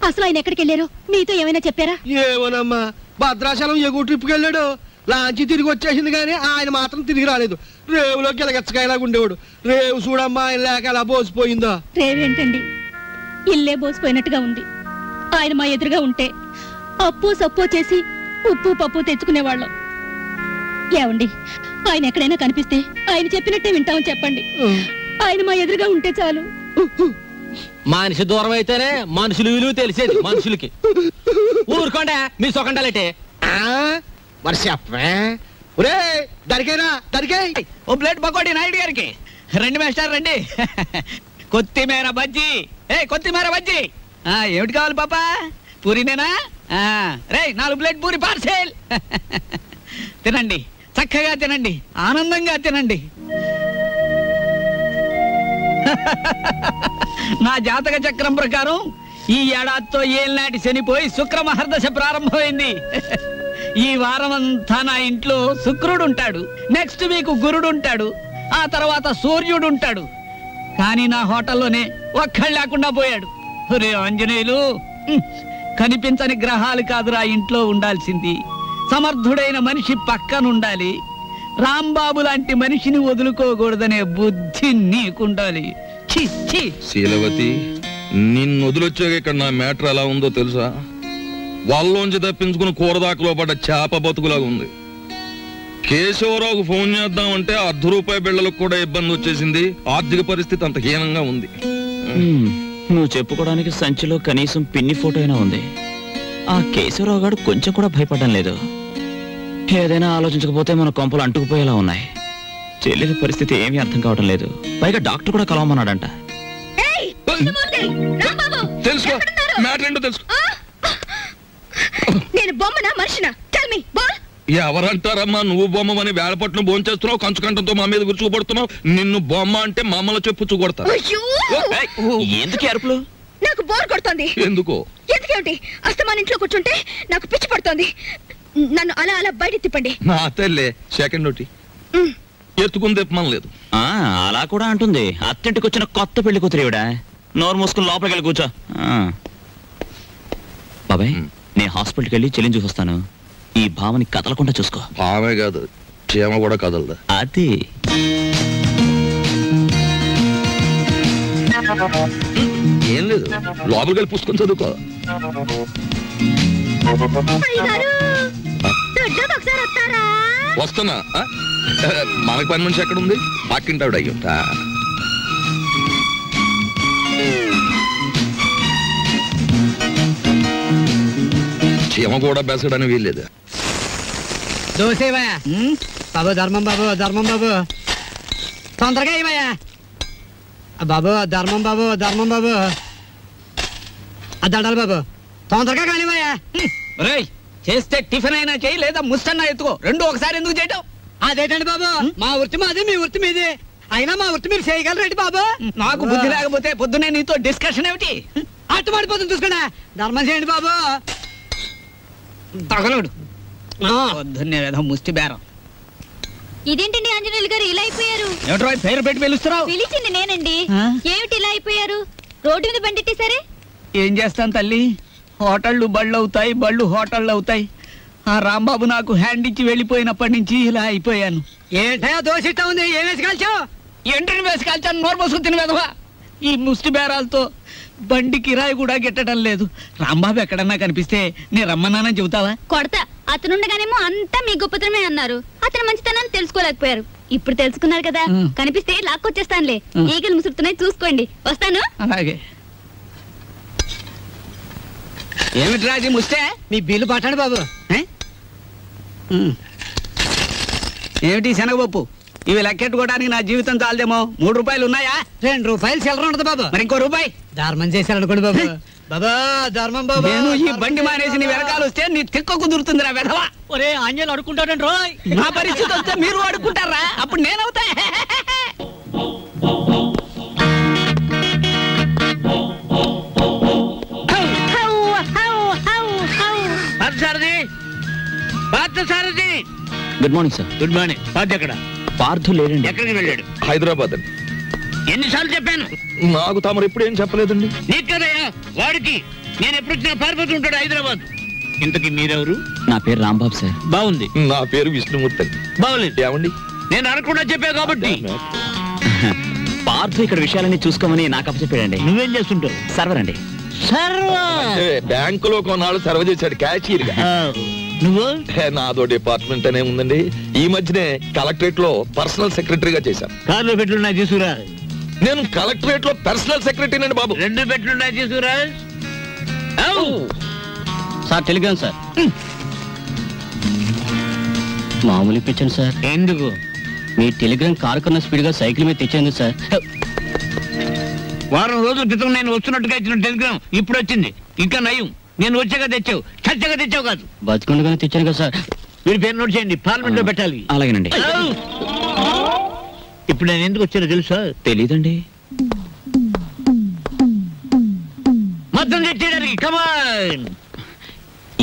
అసలు ఆయన ఎక్కడికి వెళ్ళారో మీతో ఏమైనా చెప్పారా? ఏమోనమ్మా, భద్రాచలం ఎగువ ట్రిప్కి వెళ్ళాడు. లాంచి తిరిగి వచ్చేసింది కానీ ఆయన మాత్రం తిరిగి రాలేదు. రేవులో గిలగచ్చకాయలాగా ఉండేవాడు. రేవు చూడమ్మా, ఆయన లేక ఎలా బోసిపోయిందో. రేవేంటండి, ఇల్లే బోసిపోయినట్టుగా ఉంది. ఆయన మా ఎదురుగా ఉంటే అప్పు సప్పు చేసి ఉప్పు పప్పు తెచ్చుకునేవాళ్ళం. ఏమండి, ఆయన ఎక్కడైనా కనిపిస్తే ఆయన చెప్పినట్టే వింటామని చెప్పండి. ఆయన మా ఎదురుగా ఉంటే చాలు. మనిషి దూరం అయితేనే మనుషులు విలువ తెలిసేది మనుషులకి. ఊరుకోండా మీ సొకండాలంటే. మరి చెప్పే దరికేనా దరికాయ్. ఓ ప్లేట్ పకోడీ నాయుడు గారికి. రండి మేస్టర్ రండి. కొత్తిమీర బజ్జీ. కొత్తిమీర బజ్జీ. ఏమిటి కావాలి పాపా? పూరినేనా? రే 4 ప్లేట్ పూరి పార్సెల్. తినండి, చక్కగా తినండి, ఆనందంగా తినండి. నా జాతక చక్రం ప్రకారం ఈ ఏడాదితో ఏళ్ళనాటి శనిపోయి శుక్ర మహర్దశ ప్రారంభమైంది. ఈ వారం అంతా నా ఇంట్లో శుక్రుడు ఉంటాడు, నెక్స్ట్ వీక్ గురుడు ఉంటాడు, ఆ తర్వాత సూర్యుడు ఉంటాడు. కానీ నా హోటల్లోనే ఒక్కళ్ళు లేకుండా పోయాడు. రే ఆంజనేయులు, కనిపించని గ్రహాలు కాదురా ఇంట్లో ఉండాల్సింది. సమర్థుడైన మనిషి పక్కనుండాలి. రాంబాబు లాంటి మనిషిని వదులుకోకూడదనే బుద్ధి నీకుండాలి. శీలవతి, నిన్ను వదిలొచ్చాక ఇక్కడ నా మ్యాటర్ ఎలా ఉందో తెలుసా? వాళ్ళలోంచి తప్పించుకుని కూరదాకలో పడ్డ చేప బతుకులాగా ఉంది. కేశవరావుకు ఫోన్ చేద్దామంటే ₹1 బిళ్ళలకు కూడా ఇబ్బంది వచ్చేసింది. ఆర్థిక పరిస్థితి అంత హీనంగా ఉంది. నువ్వు చెప్పుకోవడానికి సంచిలో కనీసం పిన్ని ఫోటో అయినా ఉంది. ఆ కేశవరావు గారు కొంచెం కూడా భయపడడం లేదు. ఏదైనా ఆలోచించకపోతే మన కొంపలు అంటుకుపోయేలా ఉన్నాయి. చెల్లెలి పరిస్థితి ఏమీ అర్థం కావడం లేదు. పైగా డాక్టర్ కూడా కలవమన్నాడంట. తెలుసుకో, మ్యాటర్ ఏంటో తెలుసుకో. నేను బొమ్మనా మనిషినా? Tell me ball. ఎవరంటారమ్మా నువ్వు బొమ్మని? వేళపట్నం భోంచేస్తున్నావు, కంచుకంఠంతో మా మీద విరుచుకుపడుతున్నావు. నిన్ను బొమ్మ అంటే మమ్మల్ని చెప్పు కొడతారు. ఎందుకు అరుపులు? నాకు బోర్ కొడుతోంది. ఎందుకో? ఎందుకేమిటి? అస్తమాన్ ఇంట్లో కూర్చుంటే నాకు పిచ్చి పడుతోంది. నన్ను అలా అలా బయట తిప్పండి. నా తల్లే సెకండ్ ఒకటి ఎత్తుకుని తిప్పమని లేదు. అలా కూడా అంటుంది. అత్తింటికి వచ్చిన కొత్త పెళ్లి కూతురేవిడా. నోరు మూసుకుని లోపలికి వెళ్ళి కూర్చో. బాబాయ్, నేను హాస్పిటల్కి వెళ్ళి చెల్లిని చూసొస్తాను. ఈ భావని కదలకుండా చూసుకో. భావే కాదు, చీమ కూడా కదలదా. అది ఏం లేదు, లోపలికి వెళ్ళి పుస్తకం చదువుకో. వస్తున్నా. మనకు పని మనిషి ఎక్కడ ఉంది? పక్కింటావిడ అయ్యుంటా. చీమ కూడా బెసడని వీల్లేదు. దోసేవా బాబు, ధర్మం బాబు, ధర్మం బాబు. తొందరగా ఇవయ్యా బాబు ధర్మం బాబు ధర్మం బాబు దండాలి బాబు తొందరగా కానివయ్యా రేయ్ చేస్తే టిఫిన్ అయినా చేయి లేదా ముస్తన్నా ఎత్తుకో రెండు ఒకసారి ఎందుకు చేయటం అదేటండి బాబు మా వృత్తి మాది మీ వృత్తి మీది అయినా మా వృత్తి మీరు చేయగలరేంటి బాబు నాకు బుద్ధి లేకపోతే పొద్దునే నీతో డిస్కషన్ ఏమిటి అట్టుమాడిపోతుంది చూసుకోండి ధర్మం చేయండి బాబు తగలడు పొద్దున్నే ఏదో ముష్టి బేరం ఇదేంటండి ఆంజనేయులు గారు ఇలా అయిపోయారు ఏమిటో పేరు పెట్టి పిలుస్తున్నావు పిలిచింది నేనండి ఏమిటి ఇలా అయిపోయారు రోడ్డు మీద బండిట్టేసరే ఏం చేస్తాను తల్లి హోటళ్ళు బళ్ళు అవుతాయి బళ్ళు హోటళ్ళు అవుతాయి ఆ రాంబాబు నాకు హ్యాండ్ ఇచ్చి వెళ్ళిపోయినప్పటి నుంచి ఇలా అయిపోయాను ఏంటయా దోశ ఇట్టా ఉంది ఏం వేసి కాల్చావు ఎంట్రీని వేసి కాల్చాను నోరు పోసుకు తిని వెదవా ఈ ముష్టి బేరాలతో బండి కిరాయి కూడా గిట్టడం లేదు రాంబాబు ఎక్కడన్నా కనిపిస్తే నేను రమ్మన్నానని చెబుతావా కొడతా అతనుండగానేమో అంతా మీ గొప్పతనమే అన్నారు అతను మంచితనాన్ని తెలుసుకోలేకపోయారు ఇప్పుడు తెలుసుకున్నారు కదా కనిపిస్తే లాక్కొచ్చేస్తానులే ఈగలు ముసురుతున్నాయి చూసుకోండి వస్తాను అలాగే ఏమిటి రాజీ ముస్తే మీ బిల్లు పట్టండి బాబు ఏమిటి శనగపప్పు ఇవి లెక్కెట్టుకోవడానికి నా జీవితం చాలదేమో 3 రూపాయలు ఉన్నాయా 2 రూపాయలు చిల్లర ఉండదు బాబు మరి ఇంకో రూపాయి ధర్మం చేశారనుకోండి బాబు బాబా ధర్మం బాబు నేను ఈ బండి మానేసి నీ వెనకాల వస్తే నీ తిక్క కుదురుతుందిరా వెధవా ఒరే ఆంజనేయులు అడుకుంటాడండి రోయ్ నా పరిస్థితి వస్తే మీరు అడుక్కుంటారా అప్పుడు నేనవుతా సారథి good morning sir. Good morning Parth ఎక్కడ పార్థు లేడండి. ఎక్కడికి వెళ్ళాడు? హైదరాబాద్ అండి. ఎన్నిసార్లు చెప్పాను నాకు తమరు ఎప్పుడు ఏం చెప్పలేదండి. నీకు కదయ్యా వాడికి నేను ఎప్పుడు వచ్చినా పారిపోతూ ఉంటాడు హైదరాబాద్. ఇంతకీ మీరెవరు? నా పేరు రాంబాబు సార్. బాగుంది. నా పేరు విష్ణుమూర్తి అండి. బాగులేదు. ఏమండి నేను అనకుండా చెప్పా కాబట్టి. పార్థు ఇక్కడ విషయాలన్నీ చూసుకోమని నాకు అప్పచెప్పాడండి. నువ్వేం చేస్తుంటావు? సర్వర్ అండి. బ్యాంకులో కొన్నాళ్ళు సర్వ్ చేశాడు క్యాషియర్ గా. నువ్వు? నాదో డిపార్ట్మెంట్ అనే ఉందండి. ఈ మధ్యనే కలెక్టరేట్ లో పర్సనల్ సెక్రటరీగా చేశాను. కార్లో పెట్లున్నా తీసుకురా. నేను కలెక్టరేట్ లో పర్సనల్ సెక్రటరీ అండి బాబు. 2 పెట్లున్నా తీసుకురా. Sir Telegram sir. మామూలు ఇప్పించండి సార్. ఎందుకు? మీ టెలిగ్రామ్ కారు కన్నా స్పీడ్ గా సైకిల్ మీద తెచ్చేందుకు సార్. వారం రోజుల క్రితం నేను వస్తున్నట్టుగా ఇచ్చిన టెలిగ్రామ్ ఇప్పుడు వచ్చింది. ఇంకా నయం, నేను వచ్చాక తెచ్చావు, చచ్చాక తెచ్చావు కాదు. బతుకుండగానే తెచ్చాను కదా సార్. మీరు పేరు నోట్ చేయండి, పార్లమెంట్ లో పెట్టాలి. అలాగేనండి. ఇప్పుడు నేను ఎందుకు వచ్చానో తెలుసా? తెలీదండి. మొత్తం తెచ్చేయడానికి. కమాన్.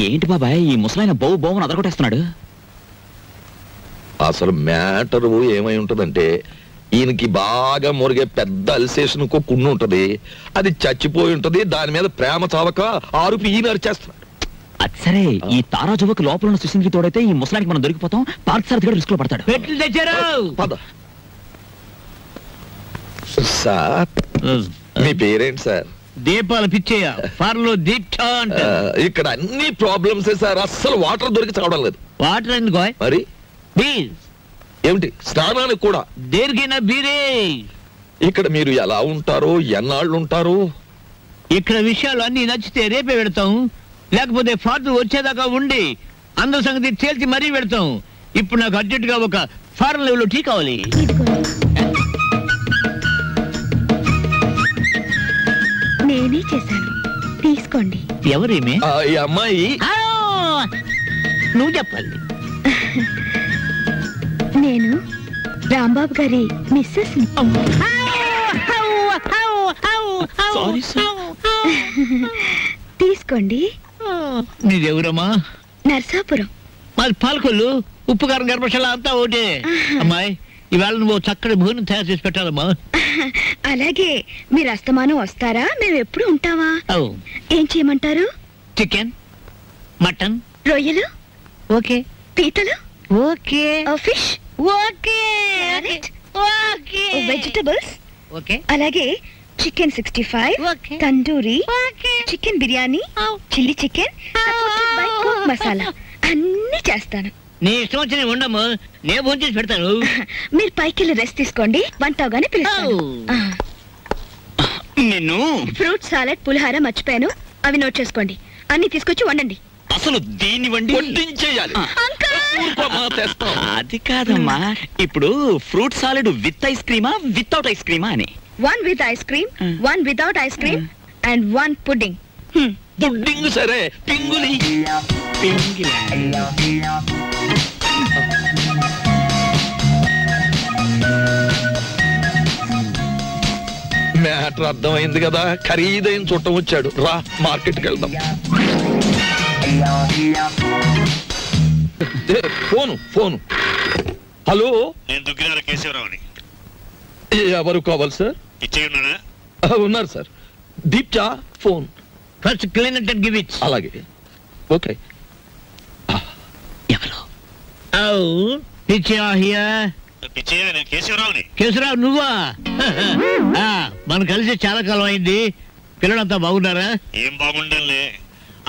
ఏంటి బాబాయ్ ఈ ముసలాయన బౌ బౌని అదరగొట్టేస్తున్నాడు? అసలు మ్యాటర్ ఏమై ఉంటదంటే ఈయనకి బాగా మురిగే పెద్ద అల్సేషన్ కున్ను ఉంటది. అది చచ్చిపోయి ఉంటది. దాని మీద ప్రేమ చావక ఆరుపి ఈయన అరిచేస్తున్నాడు. అది సరే, ఈ తారా జువకు లోపల ఉన్న సుశీల్కి తోడైతే ఈ ముసలానికి మనం దొరికిపోతాం. పార్క్ సార్ కూడా రిస్క్ లో పడతాడు. పెట్లు తెచ్చారు. పద. సార్ మీ పేరేంటి సార్? దీపాలు పిచ్చేయ. ఫార్లో దీక్ష అంట. ఇక్కడ అన్ని ప్రాబ్లమ్స్ సార్. అస్సలు వాటర్ దొరికి చావడం లేదు. వాటర్ ఎందుకో? మరి ప్లీజ్. ఏమిటి స్నానానికి కూడా? దేనికైనా బీరే. ఇక్కడ మీరు ఎలా ఉంటారు, ఎన్నాళ్ళు ఉంటారు? ఇక్కడ విషయాలు అన్ని నచ్చితే రేపే పెడతాం, లేకపోతే ఫార్త్ వచ్చేదాకా ఉండి అందరి సంగతి తేల్చి మరీ పెడతాం. ఇప్పుడు నాకు అర్జెంట్ గా ఒక ఫారెన్ లెవెల్ టీ కావాలి. నేనే చేశాను, తీసుకోండి. ఎవరేమే? ఈ అమ్మాయి. నువ్వు చెప్పాలి. నేను రాంబాబు గారి మిస్సెస్ ని. Sorry sir. తీసుకోండి. నీదెవరమ్మా? నర్సాపురం. మాది పాలకొల్లు. ఉప్పు కారం గర్భశాల అంతా ఒకటే. అమ్మాయి ఇవాళ నువ్వు చక్కటి భోజనం తయారు చేసి పెట్టాలమ్మా. అలాగే. మీరు అస్తమానం వస్తారా? మేము ఎప్పుడు ఉంటావా? ఏం చేయమంటారు? చికెన్, మటన్, రొయ్యలు, ఓకే, పీతలు, okay, fish, okay, okay, vegetables, okay, అలాగే chicken 65, okay, tandoori, okay, chicken biryani, chilli chicken, కోక్ మసాలా అన్ని చేస్తాను. నీ ఇష్టం వచ్చి ఉండము. నేను భోజనం చేసి పెడతాను. మీరు పైకి వెళ్ళి రెస్ట్ తీసుకోండి, వంట అవగానే పిలుస్తాను. నిన్ను ఫ్రూట్ సాలెడ్, పులిహార మర్చిపోయాను, అవి నోట్ చేసుకోండి. అన్ని తీసుకొచ్చి వండండి. అసలు దీన్ని వండి వడ్డించేయాలి. అంకుల్ అది కాదమ్మా, ఇప్పుడు ఫ్రూట్ సాలెడ్ విత్ ఐస్ క్రీమా వితౌట్ ఐస్ క్రీమా అని. 1 with ice cream, 1 without ice cream, and 1 pudding. Pudding సరే, పింగులి మ్యాటర్ అర్థమైంది కదా, ఖరీదైన చుట్టం వచ్చాడు. రా మార్కెట్కి వెళ్దాం. ఫోను. హలో, నేను దుగ్గిరాల కేశవరావుని. ఎవరు కావాలి సార్? ఇచ్చేయన్నాడా? ఉన్నారు సార్. దీప్చా phone. First clean it and give it. అలాగే, ఓకే. ఎవరు? పిచ్చయ్య హియర్. పిచ్చయ్య, నేను కేశవరావుని. కేశవరావు నువ్వా? మనం కలిసి చాలా కాలం అయింది. పిల్లలంతా బాగున్నారా? ఏం బాగుండాలే.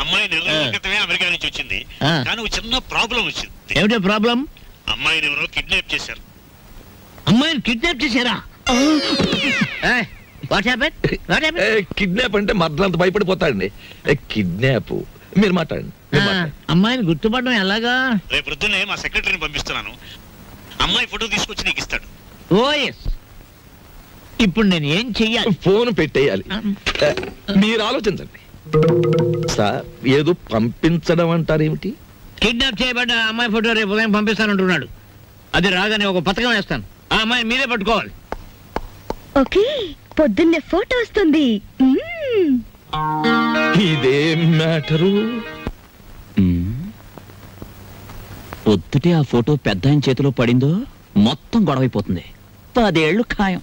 అమ్మాయి నెల రోజుల క్రితమే అమెరికా నుంచి వచ్చింది. కానీ ఒక చిన్న ప్రాబ్లం వచ్చింది. ఏమిటో ప్రాబ్లం? అమ్మాయిని ఎవరో కిడ్నాప్ చేశారు. అమ్మాయిని కిడ్నాప్ చేశారా? కిడ్నాప్ అంటే మర్దలంత భయపడిపోతాడండి. కిడ్నాప్ మీరు మాట్లాడండి. అమ్మాయిని గుర్తుపడడం ఎలాగా? రేపు పొద్దున్నే మా సెక్రటరీని పంపిస్తున్నాను. అమ్మాయి ఫోటో తీసుకొచ్చి నీకు ఇస్తాడు. ఓఎస్. ఇప్పుడు నేను ఏం చెయ్యాలి? ఫోన్ పెట్టేయాలి. మీరు ఆలోచించండి సార్. ఏదో పంపించడం అంటారేమిటి? కిడ్నాప్ చేయబడ్డ అమ్మాయి ఫోటో రేపు ఉదయం పంపిస్తానంటున్నాడు. అది రాగానే ఒక పథకం వేస్తాను. ఆ అమ్మాయిని మీరే పట్టుకోవాలి. ఓకే, పొద్దున్నే ఫోటో వస్తుంది. ఇదేం మ్యాటరు? పొద్దుటే ఆ ఫోటో పెద్ద ఆయన చేతిలో పడిందో మొత్తం గొడవైపోతుంది. 10 ఏళ్ళు ఖాయం.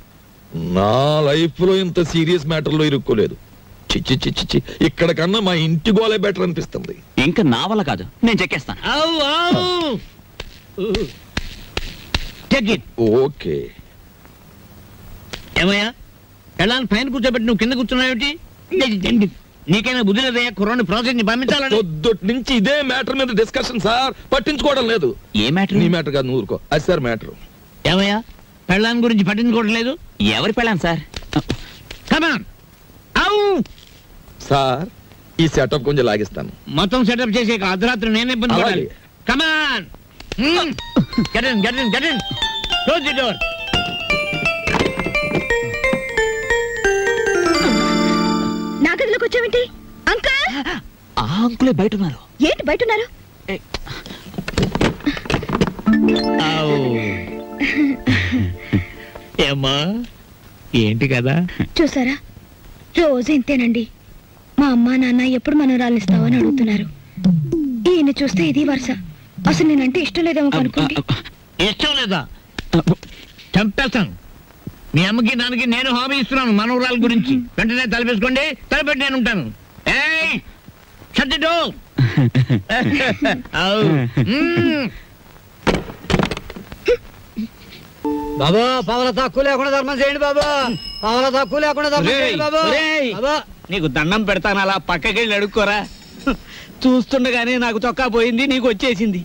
నా లైఫ్ లో ఇంత సీరియస్ మ్యాటర్ లో ఇరుక్కోలేదు. చిచ్చి చిచ్చి, ఇక్కడ కన్నా మా ఇంటి గోలే బెటర్ అనిపిస్తుంది. ఇంకా నా వల్ల కాదు, నేను చెక్కేస్తాను. ఓకే. ఏమయ్యా, ఎలా పైన కూర్చోబెట్టి నువ్వు కింద కూర్చున్నావేమిటి? నీకైనా బుద్ధి లేదయ్యా? కుర్రాన్ని ప్రాసెస్ ని పంపించాలని. పొద్దుటి నుంచి ఇదే మ్యాటర్ మీద డిస్కషన్ సార్. పట్టించుకోవడం లేదు. ఏ మ్యాటర్? నీ మ్యాటర్ కాదు, నువ్వు ఊరుకో. అది సార్ మ్యాటర్. ఏమయ్యా, పెళ్ళాన్ గురించి పట్టించుకోవడం లేదు? ఎవరి పెళ్ళాను సార్? కమాన్. సార్, ఈ సెటప్ కొంచెం లాగిస్తాను. మొత్తం సెటప్ చేసే అర్ధరాత్రి నేనే ఇబ్బంది పడాలి. Come on, get in, get in, get in. Close the door. నా గదిలోకి వచ్చావేంటి అంకుల్? ఆ అంకులే బయట ఉన్నారు. ఏంటి బయట ఉన్నారు? ఏమ్మా, ఏంటి కదా? చూసారా, రోజు ఇంతేనండి. మా అమ్మా నాన్న ఎప్పుడు మనోరాలు ఇస్తావని అడుగుతున్నారు. ఈయన చూస్తే ఇది వరుస. అసలు నేనంటే ఇష్టం లేదేమో అనుకోండి. ఇష్టం లేదా? చంపేస్తాను. మీ అమ్మకి నాన్నకి నేను హామీ ఇస్తున్నాను మనోరాల గురించి. వెంటనే తలపేసుకోండి, తలపెట్టి నేను ఉంటాను. ఏయ్, షట్ ది డోర్. బాబు, పావుల తక్కువ లేకుండా ధర్మం చేయండి బాబు. పావుల తక్కువ లేకుండా ధర్మం చేయండి బాబు. నీకు దండం పెడతాను, అలా పక్కకెళ్ళి అడుక్కోరా. చూస్తుండగానే నాకు చొక్కా పోయింది, నీకు వచ్చేసింది.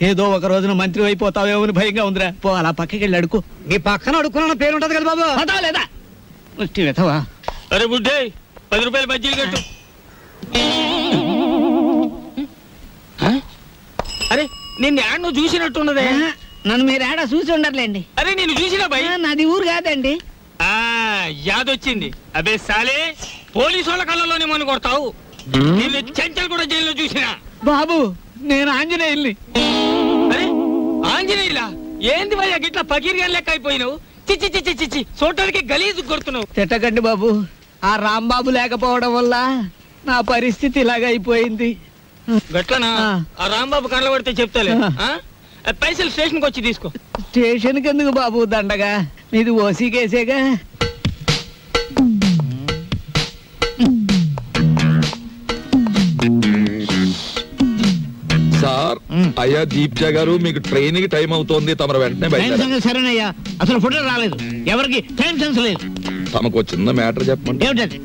ఏదో ఒక రోజున మంత్రి అయిపోతావేమో అని భయంగా ఉందిరా. పో, అలా పక్కకెళ్ళి అడుకో. మీ పక్కన అడుక్కున్న పేరు ఉంటది కదా బాబు. పదా లేదా? వెతవా. అరే బుడ్డే, 10 రూపాయలు బజ్జీలు కట్టు. అరే, నిన్ను యాడ్ నువ్వు చూసినట్టున్నదే. నన్ను మీరు ఏడా చూసి ఉండర్లేండి. అరే నేను చూసినా భయ్. నాది ఊరు కాదండి. యాదొచ్చింది. అబే సాలే, పోలీసు వాళ్ళ కళ్ళలోనే మనం కొడతావు. నిన్ను చెంచల్ కూడా జైల్లో చూసినా. బాబు, నేను ఆంజనేయుల్ని. అరే ఆంజనేయులా? ఏంది భయ్యా గిట్లా పకీర్గా లెక్క అయిపోయినావు? చిచ్చి చిచ్చి చిచ్చి, చూడటానికి గలీజు కొడుతున్నావు. తిట్టకండి బాబు, ఆ రాంబాబు లేకపోవడం వల్ల నా పరిస్థితి ఇలాగ అయిపోయింది. గట్లనా? ఆ రాంబాబు కళ్ళ పడితే చెప్తాలే. పైసలు స్టేషన్కి వచ్చి తీసుకో. స్టేషన్కి ఎందుకు బాబు దండగా? నీది ఓసీ కేసేగా. సార్, అయ్యా దీప్జా గారు, మీకు ట్రైన్ కి టైం అవుతోంది, తమరు వెంటనే బయలుదేరాలి. సరేనయ్యా, అసలు ఫోటో రాలేదు. ఎవరికి టైం సెన్స్ లేదు. తమకు చిన్న మ్యాటర్ చెప్పండి. ఏమిటది?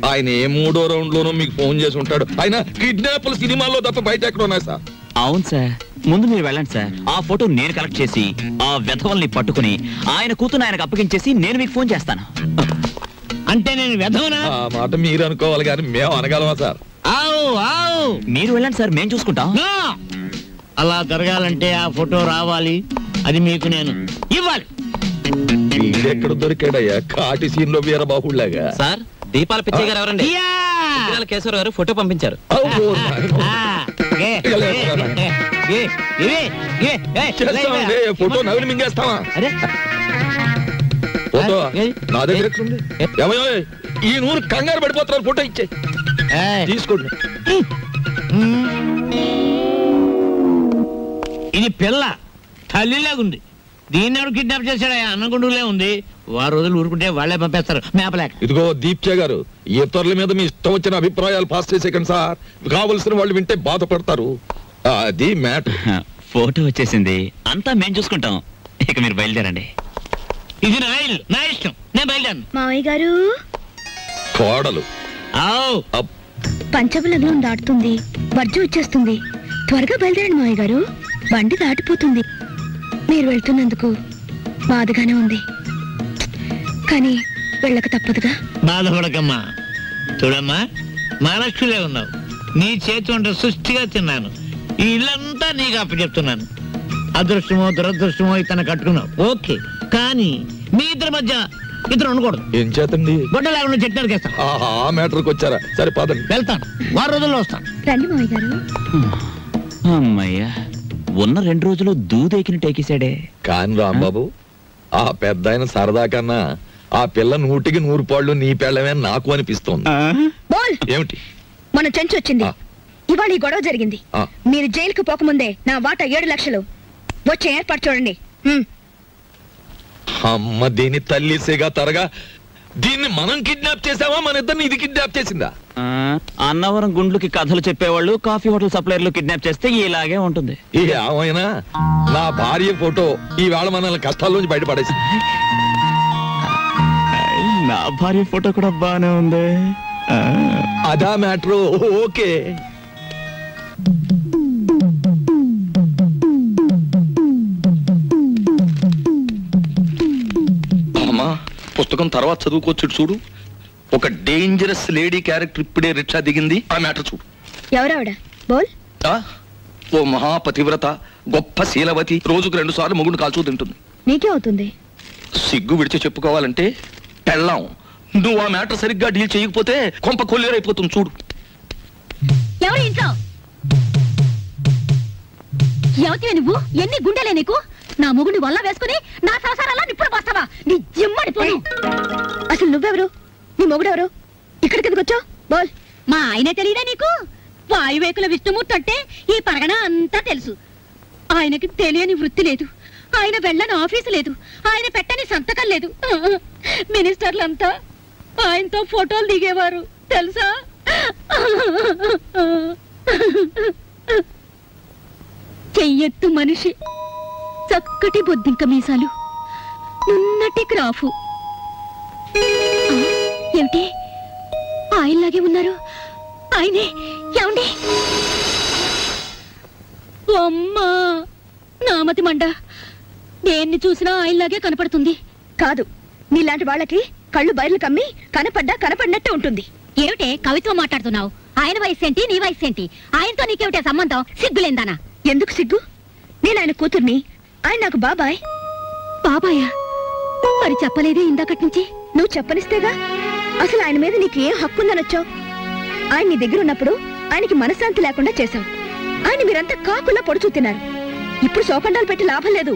ఆయన ఏ 3వ రౌండ్ లోనూ మీకు ఫోన్ చేసి ఉంటాడు. ఆయన కిడ్నాప్ల సినిమాల్లో తప్ప బయట ఎక్కడ ఉన్నాయి సార్? అవును సార్, ముందు మీరు వెళ్ళండి సార్. ఆ ఫోటో నేను కలెక్ట్ చేసి ఆ వెధవల్ని పట్టుకుని ఆయన కూతురు ఆయనకు అప్పగించేసి నేను మీకు ఫోన్ చేస్తాను. అంటే నేను వెధవనా? ఆ మాట మీరు అనుకోవాలి కానీ మేము అనగలమా సార్? మీరు వెళ్ళండి సార్, మేము చూసుకుంటాం. అలా జరగాలంటే ఆ ఫోటో రావాలి, అది మీకు నేను ఇవ్వాలి. ఎక్కడ దొరికాడయ్యా కాటి సీన్ లో వీరబాహుళ్లాగా? సార్ దీపాల పిచ్చయ్య గారు ఎవరండి? కేశవరావు గారు ఫోటో పంపించారు. ఫోటో నవిలి మింగేస్తావా? ఫోటో నా దగ్గర ఏమయ్యో ఈ నూరు కంగారు పడిపోతున్నారు, ఫోటో ఇచ్చే తీసుకోండి. ఇది పిల్ల తల్లిలాగుంది, దీన్ని ఎవరు కిడ్నాప్ చేశాడా? అన్నగుండులే ఉంది. వారు రోజులు ఊరుకుంటే వాళ్లే పంపేస్తారు మేపలేక. ఇదిగో దీప్చే గారు, ఇతరుల మీద మీ ఇష్టం వచ్చిన అభిప్రాయాలు పాస్ చేసేకండి సార్. కావలసిన వాళ్ళు వింటే బాధపడతారు. అది మ్యాటర్. ఫోటో వచ్చేసింది, అంతా మేము చూసుకుంటాం. ఇక మీరు బయలుదేరండి. ఇది నా ఇల్లు, నా ఇష్టం, నేను బయలుదేరను. మావయ్య గారు, కోడలు పంచబలగ్నం దాటుతుంది, వర్జం వచ్చేస్తుంది. త్వరగా బయలుదేరండి మావయ్య గారు, బండి దాటిపోతుంది. మీరు వెళ్తున్నందుకు బాధగానే ఉంది, కానీ వెళ్ళక తప్పదుగా. బాధపడకమ్మా. చూడమ్మా, మహాలక్ష్మిలే ఉన్నావు. నీ చేతి వంట సృష్టిగా తిన్నాను. ఈ ఇల్లంతా నీకు అప్పచెప్తున్నాను. అదృష్టమో దురదృష్టమో ఇతను కట్టుకున్నావు, ఓకే. కానీ మీ ఇద్దరి మధ్య ఇద్దరు ఉండకూడదు. ఏం చేతండి? గొడ్డ లేకుండా చెట్టు నరికేస్తాను. ఆ మ్యాటర్కి వచ్చారా? సరే పదండి. వెళ్తాను, 6 రోజుల్లో వస్తాను. రండి మావయ్య గారు. అమ్మయ్యా, ఉన్న 2 రోజులు దూదెకిని టేకేశాడే. కాని రాంబాబు, ఆ పెద్ద ఆయన సరదా కన్నా ఆ పిల్ల 100కి 100 పాళ్ళు నీ పెళ్ళమే నాకు అనిపిస్తోంది. ఏమిటి? మన చెంచు వచ్చింది, ఇవాళ ఈ గొడవ జరిగింది. మీరు జైలుకు పోకముందే నా వాటా 7 లక్షలు వచ్చే ఏర్పాటు చూడండి. అమ్మ దీని తల్లిసేగా తరగా, దీన్ని మనం కిడ్నాప్ చేసావా, మన ఇద్దరిని ఇది కిడ్నాప్ చేసిందా? అన్నవరం గుండ్లకి కథలు చెప్పేవాళ్ళు కాఫీ హోటల్ సప్లైర్లు కిడ్నాప్ చేస్తే ఇలాగే ఉంటుంది. ఏమైనా నా భార్య ఫోటో ఈవేళ మనల్ని కష్టాల్లోంచి బయటపడేసింది. నా భార్య ఫోటో కూడా బానే ఉంది. అదా మ్యాటర్. ఓకే. అమ్మా, పుస్తకం తర్వాత చదువుకోవచ్చు. చూడు, ఒక డేంజరస్ లేడీ క్యారెక్టర్ ఇప్పుడే రిక్షా దిగింది. ఆ మ్యాటర్ చూడు. ఎవరావిడ? బోల్. ఓ మహాపతివ్రత, గొప్ప శీలవతి, రోజుకు 2 సార్లు మొగుడు కాల్చూ తింటుంది. నీకే అవుతుంది. సిగ్గు విడిచి చెప్పుకోవాలంటే పెళ్ళాం. నువ్వు ఆ మ్యాటర్ సరిగ్గా డీల్ చేయకపోతే కొంప కొల్లేరైపోతుంది. చూడు. ఎవరు ఇంట్లో? ఎవతివే నువ్వు? ఎన్ని గుండెలే నీకు? నా మొగుడిని వల్ల వేసుకుని నా సంసారాల్లో నిప్పుడు పోస్తావా? నీ జిమ్మడి పోను. అసలు నువ్వెవరు? నీ మొగుడెవరు? ఇక్కడికి ఎందుకు వచ్చావు? బోల్. మా ఆయనే తెలియదా నీకు? వాయువేకుల విష్ణుమూర్తి అంటే ఈ పరగణ అంతా తెలుసు. ఆయనకి తెలియని వృత్తి లేదు, ఆయన వెళ్ళని ఆఫీసు లేదు, ఆయన పెట్టని సంతకం లేదు. మినిస్టర్లంతా ఆయనతో ఫోటోలు దిగేవారు తెలుసా? చెయ్యెత్తు మనిషి, చక్కటి బొద్దింక మీసాలు, నున్నటి గ్రాఫు. ఏమిటి ఆయనలాగే ఉన్నారు? ఆయనే. ఏమండి? అమ్మా, నామతి మండ, దేన్ని చూసినా ఆయనలాగే కనపడుతుంది. కాదు, నీలాంటి వాళ్ళకి కళ్ళు బయర్లు కమ్మి కనపడినట్టే ఉంటుంది. ఏమిటే కవిత్వం మాట్లాడుతున్నావు? ఆయన వయసు ఏంటి, నీ వయసు ఏంటి? ఆయనతో నీకేమిటే సంబంధం? సిగ్గులేందానా? ఎందుకు సిగ్గు? నేను ఆయన కూతుర్ని, ఆయన నాకు బాబాయ్. బాబాయా? మరి చెప్పలేదే ఇందాకటి నుంచి? నువ్వు చెప్పనిస్తేగా. అసలు ఆయన మీద నీకు ఏం హక్కుందనొచ్చావు? ఆయన నీ దగ్గర ఉన్నప్పుడు ఆయనకి మనశ్శాంతి లేకుండా చేశావు. ఆయన మీరంతా కాకులా పొడుచూ తిన్నారు. ఇప్పుడు శోకండాలు పెట్టి లాభం లేదు.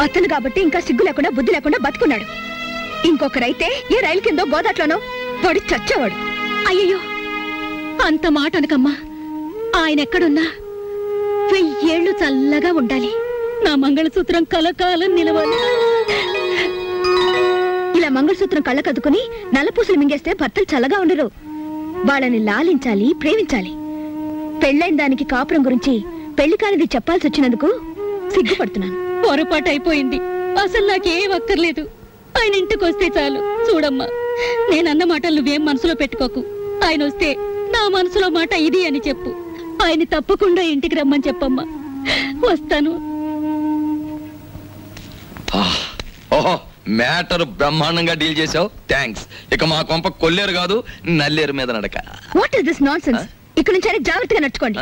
అతను కాబట్టి ఇంకా సిగ్గు లేకుండా బుద్ధి లేకుండా బతుకున్నాడు. ఇంకొకరైతే ఏ రైలు కిందో గోదాట్లోనో పడి చచ్చేవాడు. అయ్యయ్యో, అంత మాట అనకమ్మా. ఆయన ఎక్కడున్నా 1000 ఏళ్ళు చల్లగా ఉండాలి. నా మంగళసూత్రం కలకాలం నిలవాలి. ఇలా మంగళసూత్రం కళ్ళకద్దుకుని నల్లపూసలు మింగేస్తే భర్తలు చల్లగా ఉండరు. వాళ్ళని లాలించాలి, ప్రేమించాలి. పెళ్ళైన దానికి కాపురం గురించి పెళ్లి కానిది చెప్పాల్సి వచ్చినందుకు సిగ్గుపడుతున్నాను. పొరపాటు అయిపోయింది. అసలు నాకేం అక్కర్లేదు. ఆయన ఇంటికి వస్తే చాలు. చూడమ్మా, నేనన్న మాటలు నువ్వేం మనసులో పెట్టుకోకు. ఆయన వస్తే నా మనసులో మాట ఇది అని చెప్పు. ఆయన తప్పకుండా ఇంటికి రమ్మని చెప్పమ్మా. వస్తాను. ఓహో, మ్యాటర్ బ్రహ్మాండంగా డీల్ చేసావు. థ్యాంక్స్. ఇక మా కొంప కొల్లేరు కాదు, నల్లేరు మీద నడక. What is this nonsense? ఇక్కడ నుంచి జాగ్రత్తగా నడుచుకోండి.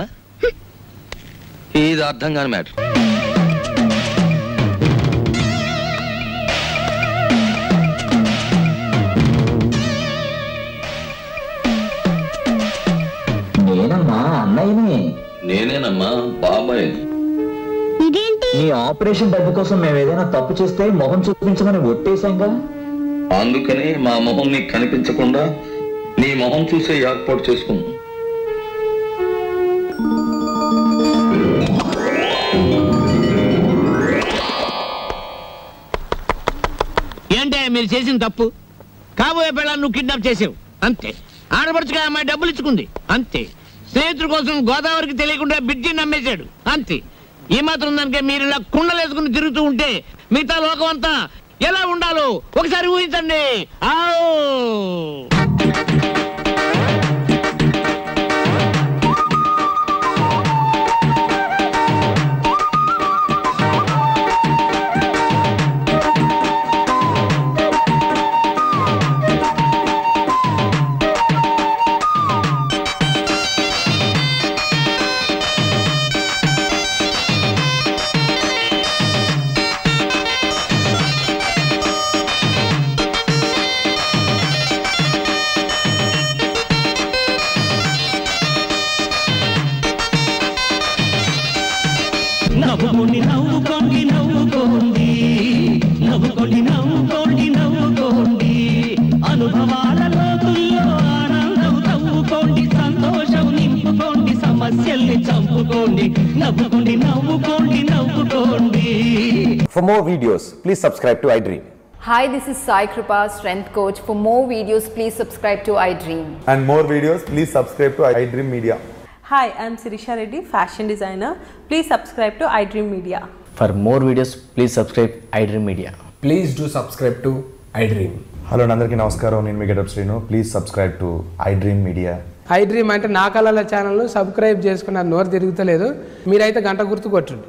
ఇది అర్థం కాని మ్యాటర్. నేనమ్మా అన్నయ్యని. నేనేనమ్మా బాబాయ్. నీ ఆపరేషన్ డబ్బు కోసం మేము ఏదైనా తప్పు చేస్తే మొహం చూపించమని ఒట్టేశాంగా. అందుకనే మా మొహం నీకు కనిపించకుండా నీ మొహం చూసే ఏర్పాటు చేసుకున్నాం. ఏంటే మీరు చేసిన తప్పు? కాబోయే పిల్లలు నువ్వు కిడ్నాప్ చేసావు అంతే. ఆడపడుచుగా అమ్మాయి డబ్బులు ఇచ్చుకుంది అంతే. స్నేహితుడి కోసం గోదావరికి తెలియకుండా బిడ్జిని నమ్మేశాడు అంతే. ఈ మాత్రం దానికే మీరు ఇలా కుండలేసుకుని తిరుగుతూ ఉంటే మిగతా లోకం అంతా ఎలా ఉండాలో ఒకసారి ఊహించండి. నవ్వుకోండి నవ్వుకోండి నవ్వుకోండి నవ్వుకోండి నవ్వుకోండి నవ్వుకోండి అనుభవాల లోతుల్లో ఆనందం తవ్వుకోండి సంతోషం నింపుకోండి సమస్యల్ని చంపుకోండి నవ్వుకోండి నవ్వుకోండి నవ్వుకోండి. For more videos, please subscribe to iDream. Hi, this is Sai Kripa, strength coach. For more videos, please subscribe to iDream. And more videos, please subscribe to iDream Media. Hi, I am Sirisha Reddy, fashion designer. Please subscribe to iDream Media. For more videos, please subscribe iDream Media. Please do subscribe to iDream. Hello, Nandarki Namaskaram. Nenu me getup Srinu. Please subscribe to iDream Media. iDream అంటే నా కళల channel subscribe చేసుకున్న నోరు తిరుగుతలేదు. మీరైతే గంట గుర్తు కొట్టండి.